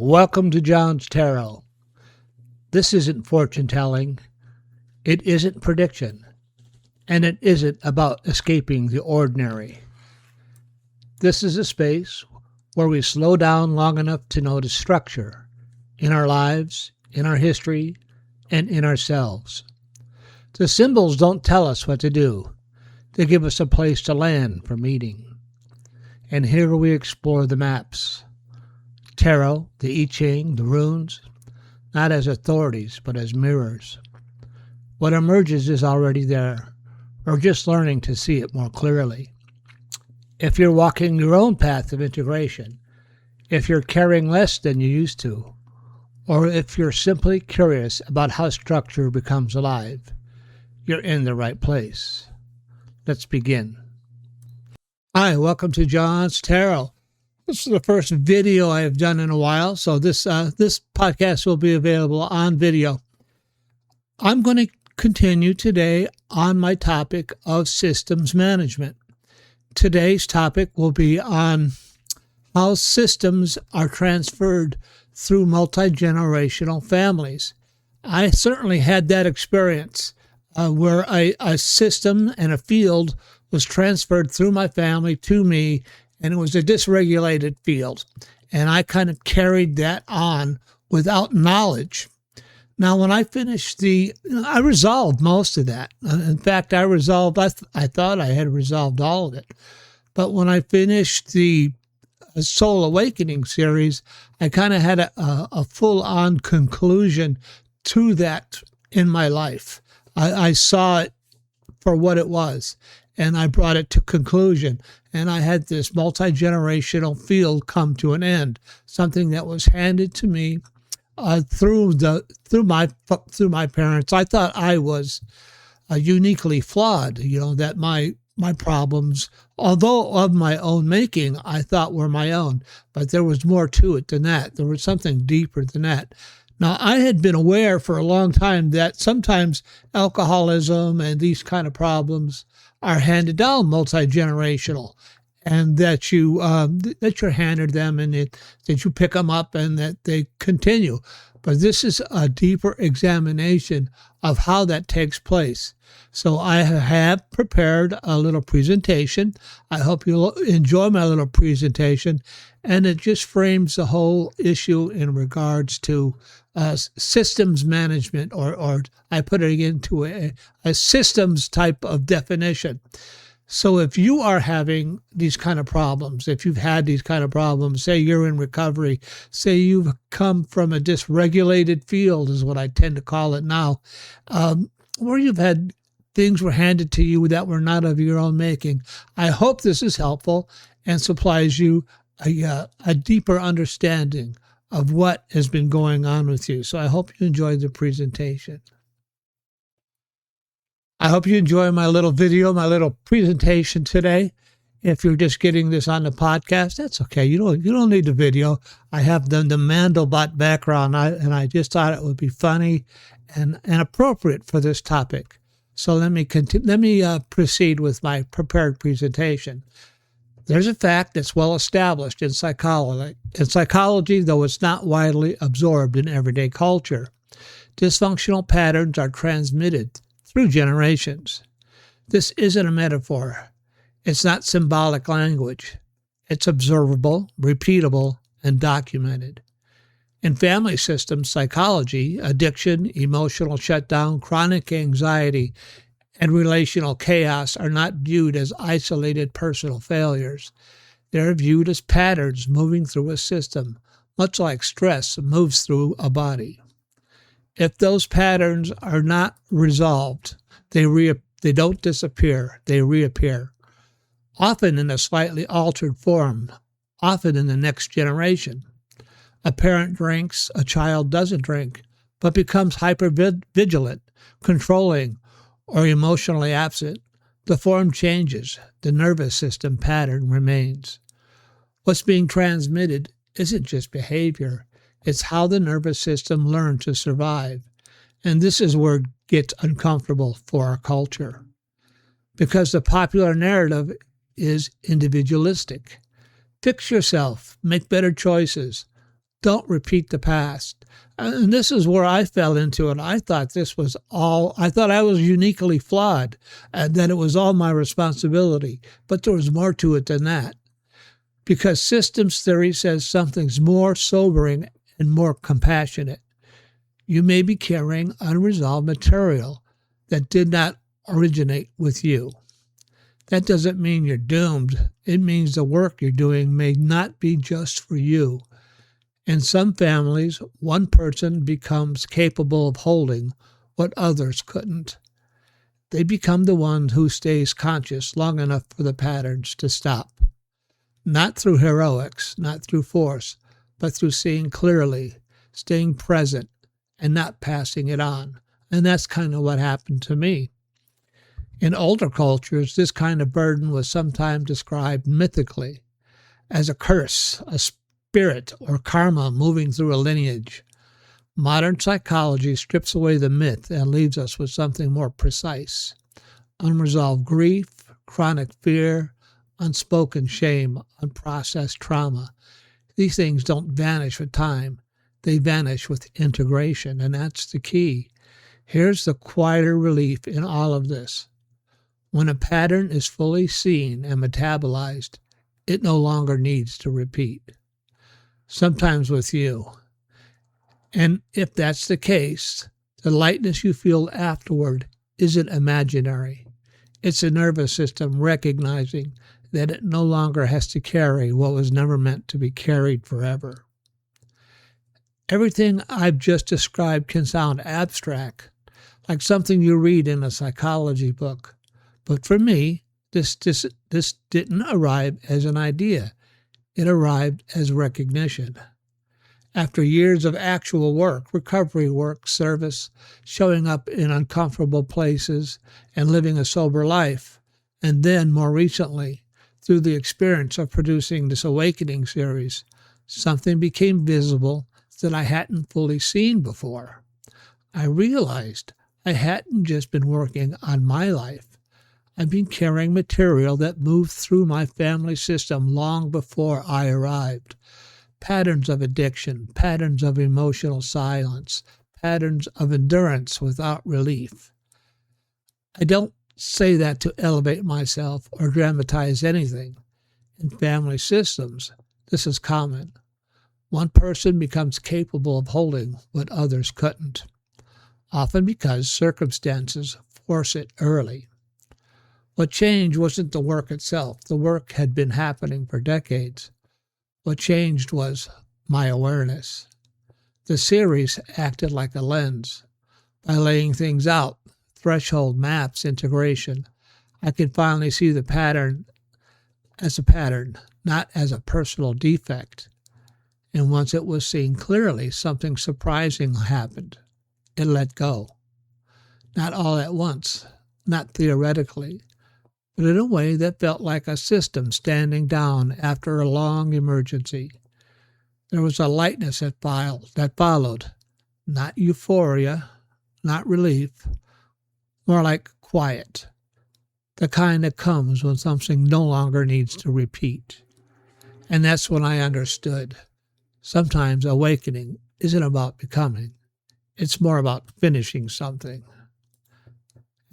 Welcome to John's Tarot. This isn't fortune telling, it isn't prediction, and it isn't about escaping the ordinary. This is a space where we slow down long enough to notice structure in our lives, in our history, and in ourselves. The symbols don't tell us what to do. They give us a place to land for meeting. And here we explore the maps. Tarot, the I Ching, the runes, not as authorities, but as mirrors. What emerges is already there. We're just learning to see it more clearly. If you're walking your own path of integration, if you're caring less than you used to, or if you're simply curious about how structure becomes alive, you're in the right place. Let's begin. Hi, welcome to John's Tarot. This is the first video I have done in a while, so this podcast will be available on video. I'm going to continue today on my topic of systems management. Today's topic will be on how systems are transferred through multi-generational families. I certainly had that experience where a system and a field was transferred through my family to me, and it was a dysregulated field. And I kind of carried that on without knowledge. Now, when I finished I resolved most of that. In fact, I thought I had resolved all of it. But when I finished the Soul Awakening series, I kind of had a full-on conclusion to that in my life. I saw it for what it was, and I brought it to conclusion. And I had this multi-generational field come to an end, something that was handed to me through my parents. I thought I was uniquely flawed, that my problems, although of my own making, I thought were my own. But there was more to it than that. There was something deeper than that. Now, I had been aware for a long time that sometimes alcoholism and these kind of problems are handed down multi-generational, and that you're handed them, and that you pick them up, and that they continue. But this is a deeper examination of how that takes place. So I have prepared a little presentation. I hope you'll enjoy my little presentation, and it just frames the whole issue in regards to systems management, or I put it into a systems type of definition. So if you are having these kind of problems, if you've had these kind of problems, say you're in recovery, say you've come from a dysregulated field, is what I tend to call it now, where you've had things were handed to you that were not of your own making, I hope this is helpful and supplies you a deeper understanding of what has been going on with you. So I hope you enjoyed the presentation. I hope you enjoy my little video, my little presentation today. If you're just getting this on the podcast, that's okay. You don't need the video. I have the Mandelbot background, and I just thought it would be funny and appropriate for this topic. So let me proceed with my prepared presentation. There's a fact that's well established in psychology. In psychology, though it's not widely absorbed in everyday culture, dysfunctional patterns are transmitted through generations. This isn't a metaphor. It's not symbolic language. It's observable, repeatable, and documented. In family systems psychology, addiction, emotional shutdown, chronic anxiety, and relational chaos are not viewed as isolated personal failures. They're viewed as patterns moving through a system, much like stress moves through a body. If those patterns are not resolved, they don't disappear, they reappear, often in a slightly altered form, often in the next generation. A parent drinks, a child doesn't drink, but becomes hypervigilant, controlling, or emotionally absent. The form changes, the nervous system pattern remains. What's being transmitted isn't just behavior, it's how the nervous system learned to survive. And this is where it gets uncomfortable for our culture, because the popular narrative is individualistic. Fix yourself, make better choices, Don't repeat the past. And this is where I fell into it. I thought I thought I was uniquely flawed and that it was all my responsibility. But there was more to it than that. Because systems theory says something's more sobering and more compassionate. You may be carrying unresolved material that did not originate with you. That doesn't mean you're doomed. It means the work you're doing may not be just for you. In some families, one person becomes capable of holding what others couldn't. They become the one who stays conscious long enough for the patterns to stop. Not through heroics, not through force, but through seeing clearly, staying present, and not passing it on. And that's kind of what happened to me. In older cultures, this kind of burden was sometimes described mythically as a curse, a spirit, or karma moving through a lineage. Modern psychology strips away the myth and leaves us with something more precise. Unresolved grief, chronic fear, unspoken shame, unprocessed trauma. These things don't vanish with time. They vanish with integration, and that's the key. Here's the quieter relief in all of this. When a pattern is fully seen and metabolized, it no longer needs to repeat. Sometimes with you. And if that's the case, the lightness you feel afterward isn't imaginary. It's a nervous system recognizing that it no longer has to carry what was never meant to be carried forever. Everything I've just described can sound abstract, like something you read in a psychology book. But for me, this didn't arrive as an idea. It arrived as recognition. After years of actual work, recovery work, service, showing up in uncomfortable places, and living a sober life, and then, more recently, through the experience of producing this awakening series, something became visible that I hadn't fully seen before. I realized I hadn't just been working on my life. I've been carrying material that moved through my family system long before I arrived. Patterns of addiction, patterns of emotional silence, patterns of endurance without relief. I don't say that to elevate myself or dramatize anything. In family systems, this is common. One person becomes capable of holding what others couldn't, often because circumstances force it early. What changed wasn't the work itself. The work had been happening for decades. What changed was my awareness. The series acted like a lens. By laying things out, threshold, maps, integration, I could finally see the pattern as a pattern, not as a personal defect. And once it was seen clearly, something surprising happened. It let go. Not all at once, not theoretically, but in a way that felt like a system standing down after a long emergency. There was a lightness that followed, not euphoria, not relief, more like quiet, the kind that comes when something no longer needs to repeat. And that's when I understood. Sometimes awakening isn't about becoming. It's more about finishing something.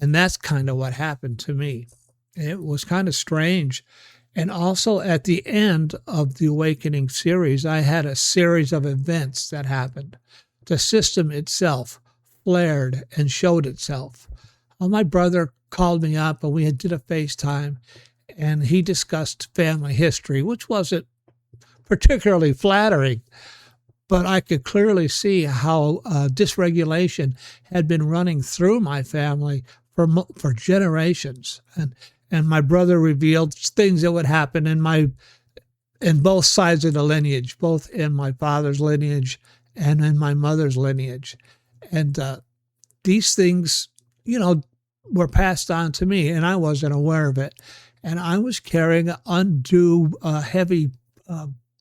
And that's kind of what happened to me. It was kind of strange. And also at the end of the Awakening series, I had a series of events that happened. The system itself flared and showed itself. My brother called me up and we did a FaceTime, and he discussed family history, which wasn't particularly flattering, but I could clearly see how dysregulation had been running through my family for generations. And my brother revealed things that would happen in both sides of the lineage, both in my father's lineage and in my mother's lineage. And these things, were passed on to me, and I wasn't aware of it. And I was carrying undue heavy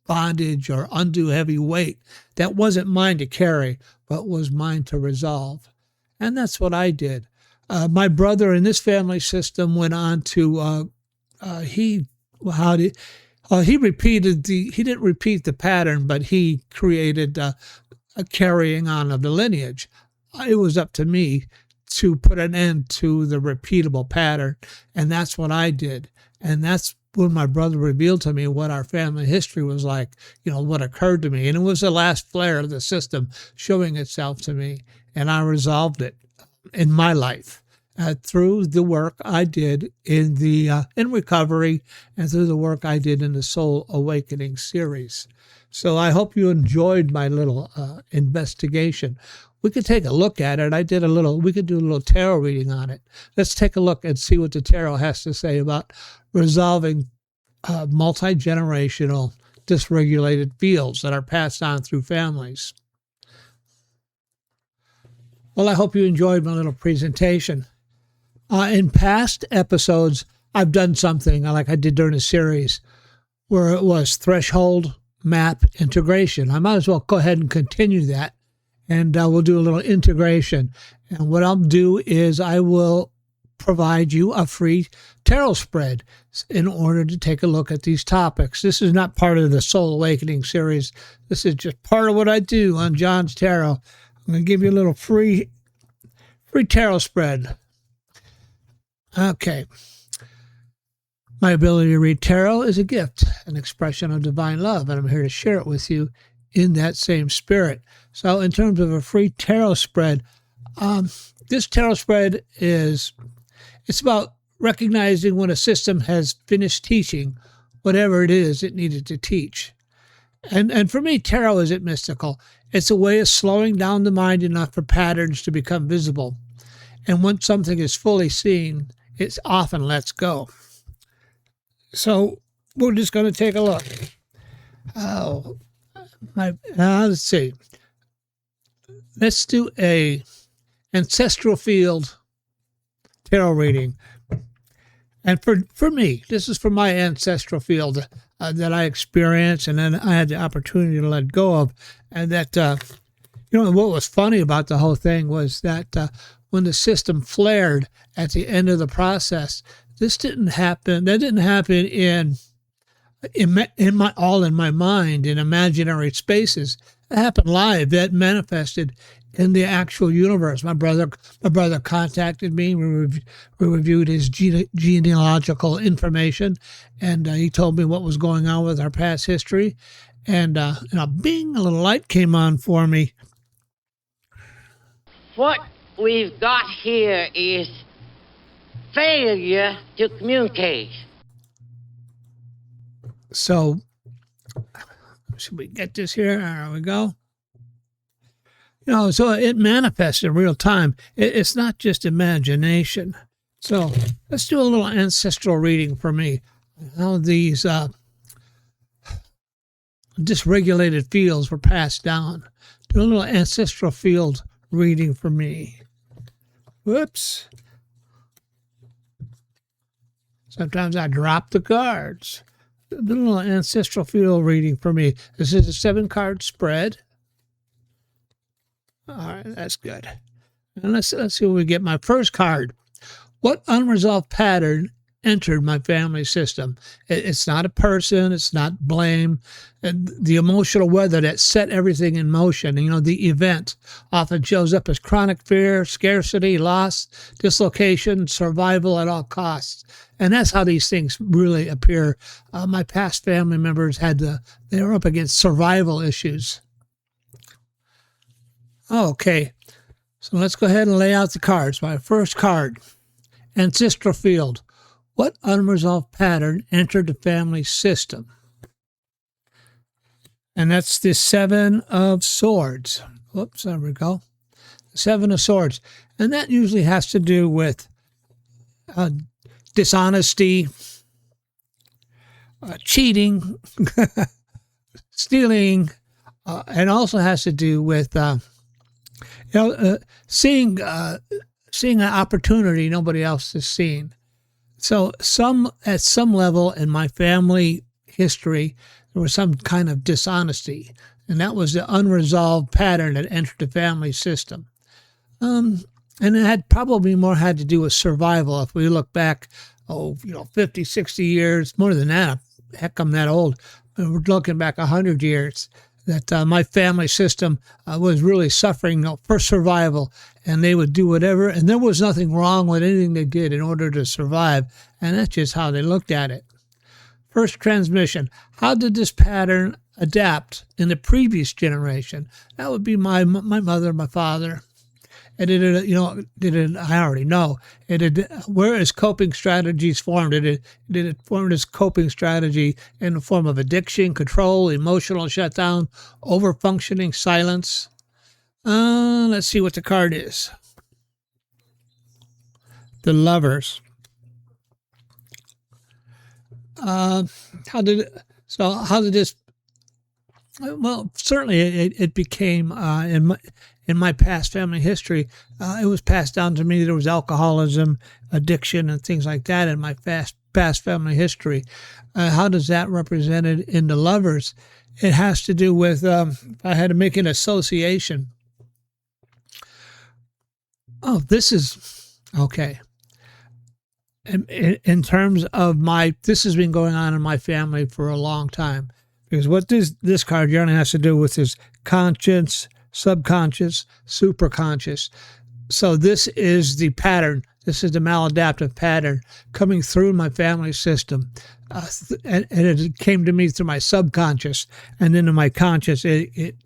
bondage or undue heavy weight that wasn't mine to carry, but was mine to resolve. And that's what I did. My brother in this family system went on to, He didn't repeat the pattern, but he created a carrying on of the lineage. It was up to me to put an end to the repeatable pattern, and that's what I did. And that's when my brother revealed to me what our family history was like, what occurred to me. And it was the last flare of the system showing itself to me, and I resolved it in my life. Through the work I did in recovery, and through the work I did in the Soul Awakening series. So I hope you enjoyed my little investigation. We could take a look at it. We could do a little tarot reading on it. Let's take a look and see what the tarot has to say about resolving multi-generational dysregulated fields that are passed on through families. Well, I hope you enjoyed my little presentation. In past episodes, I've done something like I did during the series where it was threshold map integration. I might as well go ahead and continue that, and we'll do a little integration. And what I'll do is I will provide you a free tarot spread in order to take a look at these topics. This is not part of the Soul Awakening series. This is just part of what I do on John's Tarot. I'm going to give you a little free tarot spread. Okay. My ability to read tarot is a gift, an expression of divine love, and I'm here to share it with you in that same spirit. So in terms of a free tarot spread, this tarot spread it's about recognizing when a system has finished teaching whatever it is it needed to teach. And for me, tarot isn't mystical. It's a way of slowing down the mind enough for patterns to become visible. And once something is fully seen, it often lets go. So we're just going to take a look. Let's see. Let's do a ancestral field tarot reading. And for me, this is for my ancestral field that I experienced, and then I had the opportunity to let go of. And that, what was funny about the whole thing was that when the system flared at the end of the process, this didn't happen. That didn't happen in my mind, in imaginary spaces. It happened live. That manifested in the actual universe. My brother contacted me. We reviewed his genealogical information, and he told me what was going on with our past history. And bing, a little light came on for me. What we've got here is failure to communicate. So, should we get this here? There we go. So it manifests in real time. It's not just imagination. So let's do a little ancestral reading for me. How these dysregulated fields were passed down. Do a little ancestral field reading for me. Whoops. Sometimes I drop the cards. A little ancestral field reading for me. This is a 7-card spread. All right, that's good. And let's see what we get. My first card. What unresolved pattern entered my family system? It's not a person. It's not blame. The emotional weather that set everything in motion. The event often shows up as chronic fear, scarcity, loss, dislocation, survival at all costs. And that's how these things really appear. My past family members they were up against survival issues. Okay, so let's go ahead and lay out the cards. My first card, ancestral field. What unresolved pattern entered the family system? And that's the 7 of Swords. Whoops, there we go. The 7 of Swords. And that usually has to do with dishonesty, cheating, stealing, and also has to do with seeing an opportunity nobody else has seen. So at some level in my family history, there was some kind of dishonesty, and that was the unresolved pattern that entered the family system. And it had probably more had to do with survival. If we look back, 50, 60 years, more than that, heck, I'm that old. We're looking back 100 years. That my family system was really suffering for survival, and they would do whatever, and there was nothing wrong with anything they did in order to survive, and that's just how they looked at it. First transmission. How did this pattern adapt in the previous generation? That would be my mother, my father. And I already know. Where is coping strategies formed? Did it form this coping strategy in the form of addiction, control, emotional shutdown, overfunctioning, silence? Let's see what the card is. The Lovers. How did this? Well, certainly it became in my past family history. It was passed down to me. There was alcoholism, addiction, and things like that in my past family history. How does that represented in the Lovers? It has to do with if I had to make an association. Oh, this is okay. In terms of this has been going on in my family for a long time. Because what this card generally has to do with is conscious, subconscious, superconscious. So this is the pattern. This is the maladaptive pattern coming through my family system. And it came to me through my subconscious. And then in my conscious, it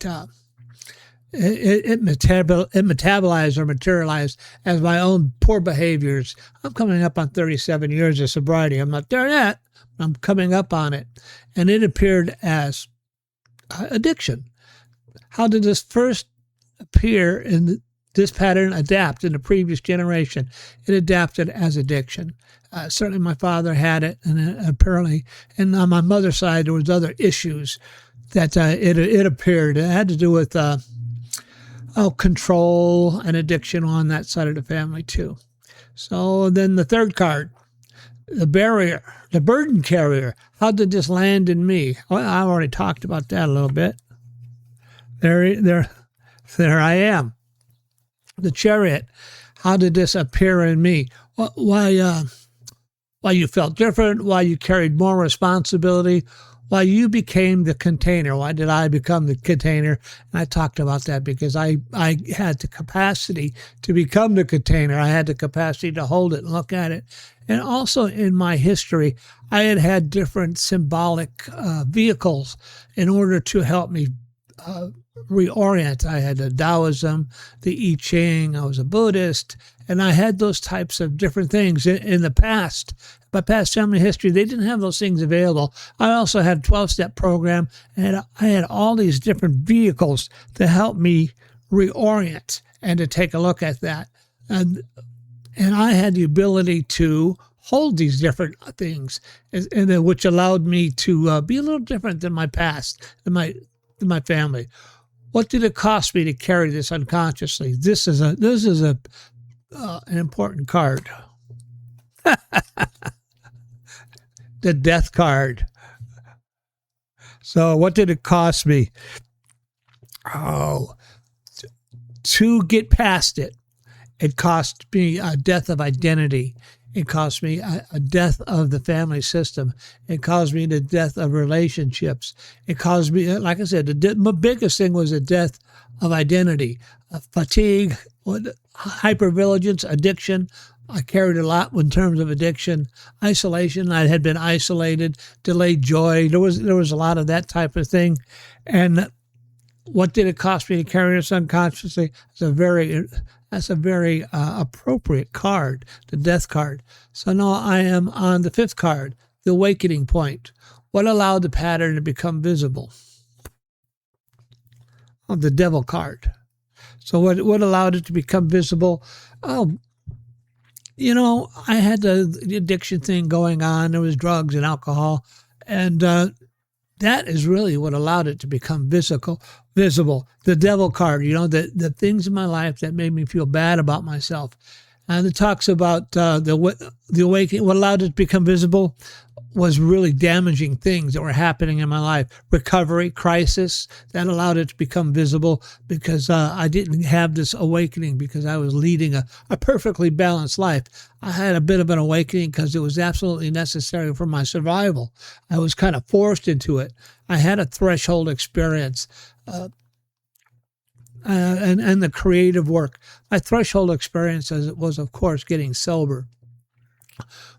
metabolized or materialized as my own poor behaviors. I'm coming up on 37 years of sobriety. I'm not there yet. I'm coming up on it. And it appeared as addiction. How did this first appear in this pattern adapt in the previous generation? It adapted as addiction. Certainly my father had it, and apparently, and on my mother's side, there was other issues that it appeared. It had to do with control and addiction on that side of the family too. So then the third card, the barrier, the burden carrier. How did this land in me? Well, I already talked about that a little bit. There I am. The chariot. How did this appear in me? Why you felt different? Why you carried more responsibility? Why you became the container? Why did I become the container? And I talked about that because I had the capacity to become the container. I had the capacity to hold it and look at it. And also in my history, I had different symbolic vehicles in order to help me reorient. I had the Taoism, the I Ching, I was a Buddhist, and I had those types of different things in the past. My past family history, they didn't have those things available. I also had a 12-step program, and I had all these different vehicles to help me reorient and to take a look at that. And I had the ability to hold these different things, and which allowed me to be a little different than my past, than my family. What did it cost me to carry this unconsciously? This is an important card. The death card. So what did it cost me? Oh, to get past it. It cost me a death of identity. It cost me a death of the family system. It caused me the death of relationships. It caused me, like I said, the biggest thing was the death of identity, fatigue, hypervigilance, addiction. I carried a lot in terms of addiction, isolation. I had been isolated, delayed joy. There was a lot of that type of thing. And what did it cost me to carry this unconsciously? That's a very appropriate card, the death card. So now I am on the fifth card, the awakening point. What allowed the pattern to become visible? Oh, the devil card. So what allowed it to become visible? Oh, I had the addiction thing going on. There was drugs and alcohol. And that is really what allowed it to become visible. The devil card, the things in my life that made me feel bad about myself. And it talks about the awakening, what allowed it to become visible. was really damaging things that were happening in my life. Recovery, crisis, that allowed it to become visible because I didn't have this awakening because I was leading a perfectly balanced life. I had a bit of an awakening because it was absolutely necessary for my survival. I was kind of forced into it. I had a threshold experience. And the creative work. My threshold experience was, of course, getting sober.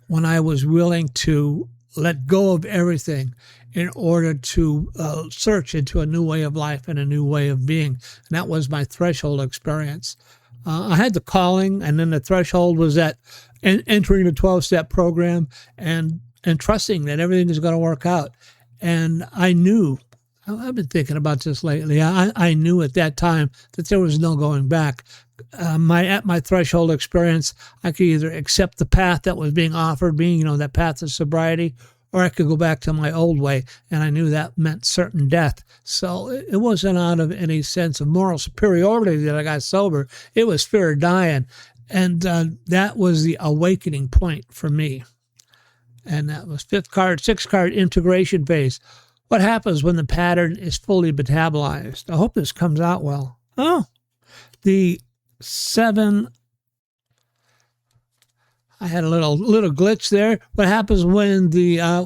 When I was willing to let go of everything in order to search into a new way of life and a new way of being. And that was my threshold experience. I had the calling, and then the threshold was that entering the 12-step program and trusting that everything is going to work out. And I knew, I've been thinking about this lately, I knew at that time that there was no going back. At my threshold experience, I could either accept the path that was being offered me, that path of sobriety, or I could go back to my old way, and I knew that meant certain death. So it wasn't out of any sense of moral superiority that I got sober. It was fear of dying, and that was the awakening point for me. And that was sixth card, integration phase. What happens when the pattern is fully metabolized? I hope this comes out well. The 7. I had a little glitch there. What happens when the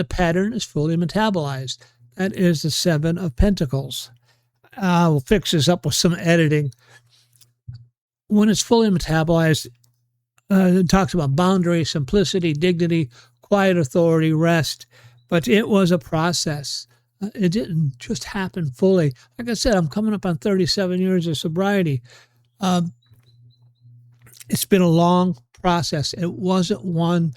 pattern is fully metabolized? That is the 7 of Pentacles. We'll fix this up with some editing. When it's fully metabolized, it talks about boundary, simplicity, dignity, quiet authority, rest. But it was a process. It didn't just happen fully. Like I said, I'm coming up on 37 years of sobriety. It's been a long process. It wasn't one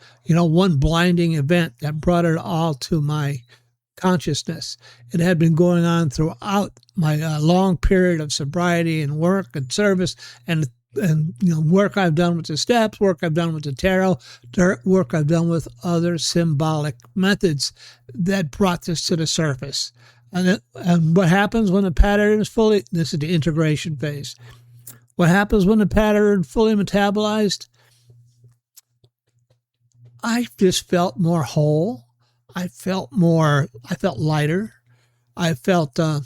blinding event that brought it all to my consciousness. It had been going on throughout my long period of sobriety and work and service and work I've done with the steps, work I've done with the tarot, work I've done with other symbolic methods that brought this to the surface. And what happens when the pattern is fully, this is the integration phase. What happens when the pattern is fully metabolized? I just felt more whole. I felt lighter. I felt a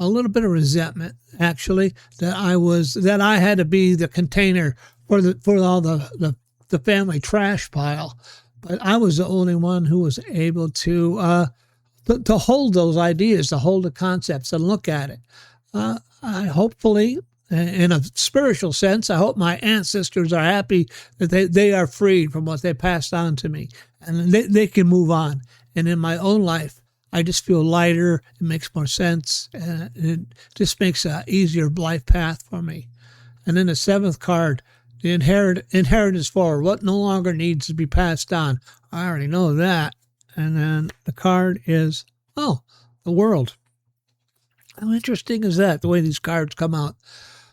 little bit of resentment, actually, that I had to be the container for all the family trash pile. But I was the only one who was able to hold those ideas, to hold the concepts and look at it. I hopefully, in a spiritual sense, I hope my ancestors are happy that they are freed from what they passed on to me and they can move on. And in my own life, I just feel lighter. It makes more sense. And it just makes an easier life path for me. And then the 7th card, the inheritance forward, what no longer needs to be passed on. I already know that. And then the card is, the world. How interesting is that, the way these cards come out?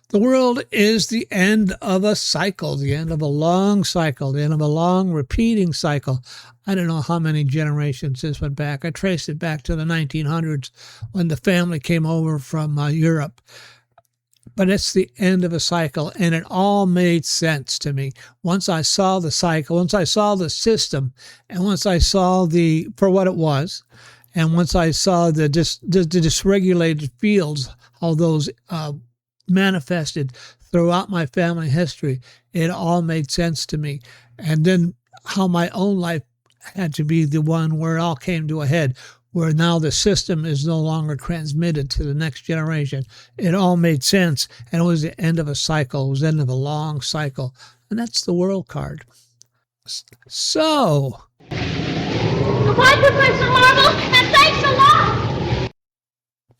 The world is the end of a cycle, the end of a long cycle, the end of a long repeating cycle. I don't know how many generations this went back. I traced it back to the 1900s when the family came over from Europe. But it's the end of a cycle, and it all made sense to me. Once I saw the cycle, once I saw the system, and once I saw for what it was, and once I saw the dysregulated fields, how those manifested throughout my family history, it all made sense to me. And then how my own life had to be the one where it all came to a head, where now the system is no longer transmitted to the next generation. It all made sense, and it was the end of a cycle. It was the end of a long cycle, and that's the world card. So, Goodbye, Professor Marvel, and thanks a lot!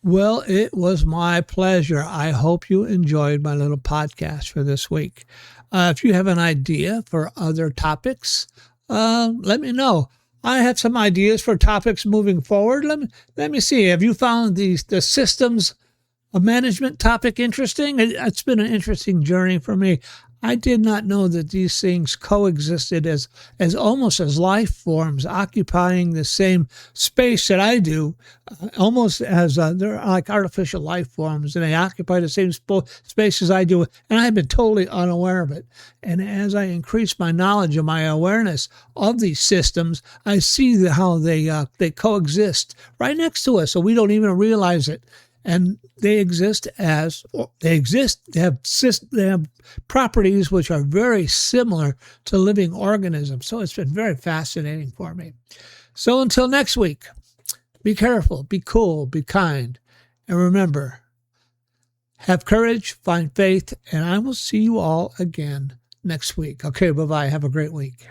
Well, it was my pleasure. I hope you enjoyed my little podcast for this week. If you have an idea for other topics, let me know. I have some ideas for topics moving forward. Let me see. Have you found the systems management topic interesting? It's been an interesting journey for me. I did not know that these things coexisted as almost as life forms occupying the same space that I do, almost as they're like artificial life forms, and they occupy the same space as I do, and I've been totally unaware of it. And as I increase my knowledge and my awareness of these systems, I see how they coexist right next to us, so we don't even realize it. And they have properties which are very similar to living organisms. So it's been very fascinating for me. So until next week, be careful, be cool, be kind, and remember, have courage, find faith, and I will see you all again next week. Okay, bye-bye. Have a great week.